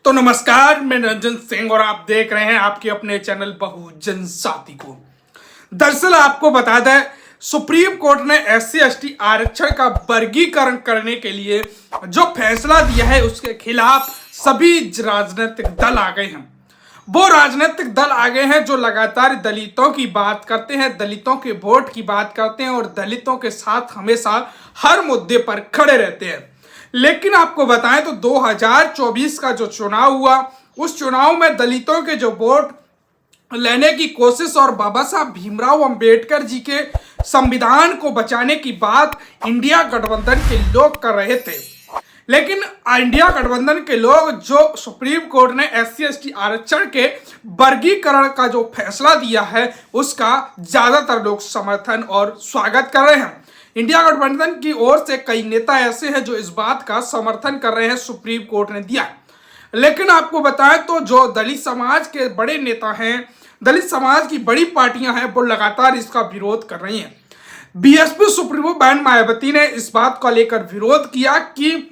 तो नमस्कार, मैं रंजन सिंह और आप देख रहे हैं आपके अपने चैनल बहुजन साथी को। दरअसल आपको बता दें, सुप्रीम कोर्ट ने SC/ST आरक्षण का वर्गीकरण करने के लिए जो फैसला दिया है उसके खिलाफ सभी राजनीतिक दल आ गए हैं। वो राजनीतिक दल आ गए हैं जो लगातार दलितों की बात करते हैं, दलितों के वोट की बात करते हैं और दलितों के साथ हमेशा हर मुद्दे पर खड़े रहते हैं। लेकिन आपको बताएं तो 2024 का जो चुनाव हुआ, उस चुनाव में दलितों के जो वोट लेने की कोशिश और बाबा साहब भीमराव अंबेडकर जी के संविधान को बचाने की बात इंडिया गठबंधन के लोग कर रहे थे। लेकिन इंडिया गठबंधन के लोग जो सुप्रीम कोर्ट ने SC/ST आरक्षण के वर्गीकरण का जो फैसला दिया है उसका ज्यादातर लोग समर्थन और स्वागत कर रहे हैं। इंडिया गठबंधन की ओर से कई नेता ऐसे हैं जो इस बात का समर्थन कर रहे हैं, सुप्रीम कोर्ट ने दिया। लेकिन आपको बताएं तो जो दलित समाज के बड़े नेता हैं, दलित समाज की बड़ी पार्टियां हैं, वो लगातार इसका विरोध कर रही हैं। BSP सुप्रीमो बहन मायावती ने इस बात को लेकर विरोध किया कि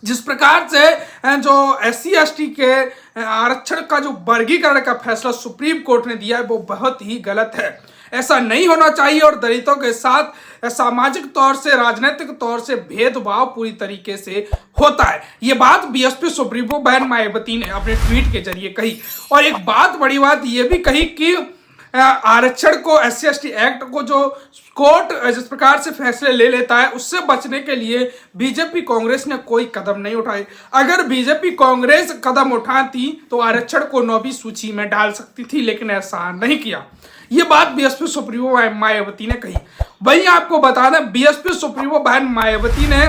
जिस प्रकार से जो SC/ST के आरक्षण का जो वर्गीकरण का फैसला सुप्रीम कोर्ट ने दिया है वो बहुत ही गलत है। ऐसा नहीं होना चाहिए और दलितों के साथ सामाजिक तौर से, राजनीतिक तौर से भेदभाव पूरी तरीके से होता है। ये बात BSP सुप्रीमो बहन मायावती ने अपने ट्वीट के जरिए कही। और एक बात, बड़ी बात ये भी कही कि आरक्षण को, SC/ST एक्ट को जो कोर्ट जिस प्रकार से फैसले ले लेता है उससे बचने के लिए बीजेपी कांग्रेस ने कोई कदम नहीं उठाए। अगर बीजेपी कांग्रेस कदम उठाती तो आरक्षण को 9वीं सूची में डाल सकती थी, लेकिन ऐसा नहीं किया। ये बात BSP सुप्रीमो मायावती ने कही। वहीं आपको बता दें, BSP सुप्रीमो बहन मायावती ने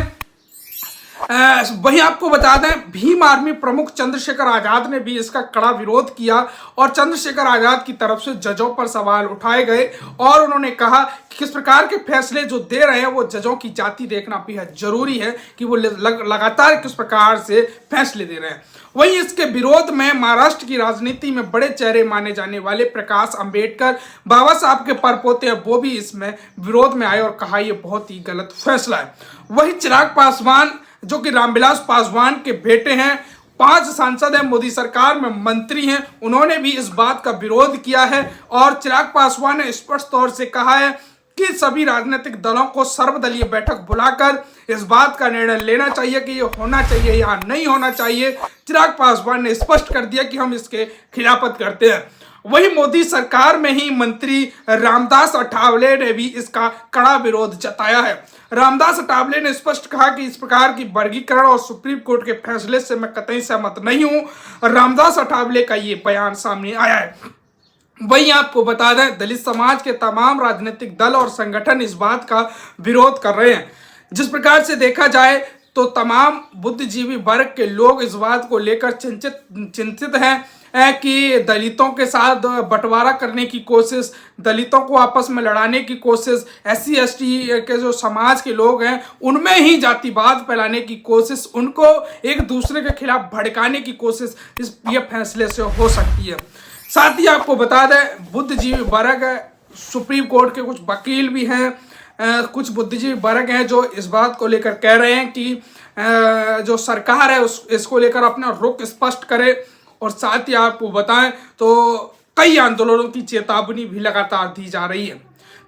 वहीं आपको बता दें, भीम आर्मी प्रमुख चंद्रशेखर आजाद ने भी इसका कड़ा विरोध किया और चंद्रशेखर आजाद की तरफ से जजों पर सवाल उठाए गए और उन्होंने कहा कि किस प्रकार के फैसले जो दे रहे हैं वो जजों की जाति देखना बेहद जरूरी है कि वो लगातार किस प्रकार से फैसले दे रहे हैं। वहीं इसके विरोध में महाराष्ट्र की राजनीति में बड़े चेहरे माने जाने वाले प्रकाश अंबेडकर, बाबा साहब के परपोते हैं, वो भी इसमें विरोध में आए और कहा यह बहुत ही गलत फैसला है। वहीं चिराग पासवान जो कि रामविलास पासवान के बेटे हैं, 5 सांसद हैं, मोदी सरकार में मंत्री हैं, उन्होंने भी इस बात का विरोध किया है और चिराग पासवान ने स्पष्ट तौर से कहा है कि सभी राजनीतिक दलों को सर्वदलीय बैठक बुलाकर इस बात का निर्णय लेना चाहिए कि ये होना चाहिए या नहीं होना चाहिए। चिराग पासवान ने स्पष्ट कर दिया कि हम इसके खिलाफत करते हैं। वही मोदी सरकार में ही मंत्री रामदास अठावले ने भी इसका कड़ा विरोध जताया है। रामदास अठावले ने स्पष्ट कहा कि इस प्रकार की वर्गीकरण और सुप्रीम कोर्ट के फैसले से मैं कतई सहमत नहीं हूं। रामदास अठावले का ये बयान सामने आया है। वहीं आपको बता दें, दलित समाज के तमाम राजनीतिक दल और संगठन इस बात का विरोध कर रहे हैं। जिस प्रकार से देखा जाए तो तमाम बुद्धिजीवी वर्ग के लोग इस बात को लेकर चिंतित हैं कि दलितों के साथ बंटवारा करने की कोशिश, दलितों को आपस में लड़ाने की कोशिश, SC/ST के जो समाज के लोग हैं उनमें ही जातिवाद फैलाने की कोशिश, उनको एक दूसरे के खिलाफ भड़काने की कोशिश ये फैसले से हो सकती है। साथ ही आपको बता दें, बुद्धिजीवी वर्ग, सुप्रीम कोर्ट के कुछ वकील भी हैं, कुछ बुद्धिजीवी वर्ग हैं जो इस बात को लेकर कह रहे हैं कि जो सरकार है इसको लेकर अपना रुख स्पष्ट करे। और साथ ही आपको बताएं तो कई आंदोलनों की चेतावनी भी लगातार दी जा रही है।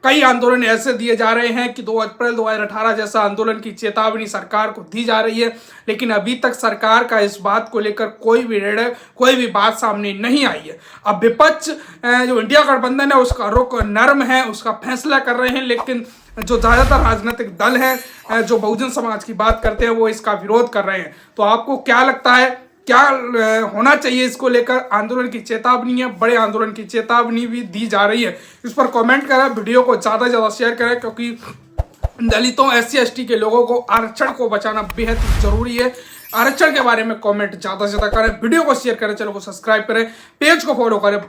कई आंदोलन ऐसे दिए जा रहे हैं कि 2 अप्रैल 2018 जैसा आंदोलन की चेतावनी सरकार को दी जा रही है, लेकिन अभी तक सरकार का इस बात को लेकर कोई भी निर्णय, कोई भी बात सामने नहीं आई है। अब विपक्ष जो इंडिया गठबंधन है उसका रुख नर्म है, उसका फैसला कर रहे हैं, लेकिन जो ज्यादातर राजनीतिक दल हैं जो बहुजन समाज की बात करते हैं वो इसका विरोध कर रहे हैं। तो आपको क्या लगता है, क्या होना चाहिए इसको लेकर? आंदोलन की चेतावनी है, बड़े आंदोलन की चेतावनी भी दी जा रही है। इस पर कमेंट करें, वीडियो को ज़्यादा से ज़्यादा शेयर करें, क्योंकि दलितों, SC/ST के लोगों को आरक्षण को बचाना बेहद जरूरी है। आरक्षण के बारे में कमेंट ज़्यादा से ज़्यादा करें, वीडियो को शेयर करें, चैनल को सब्सक्राइब करें, पेज को फॉलो करें।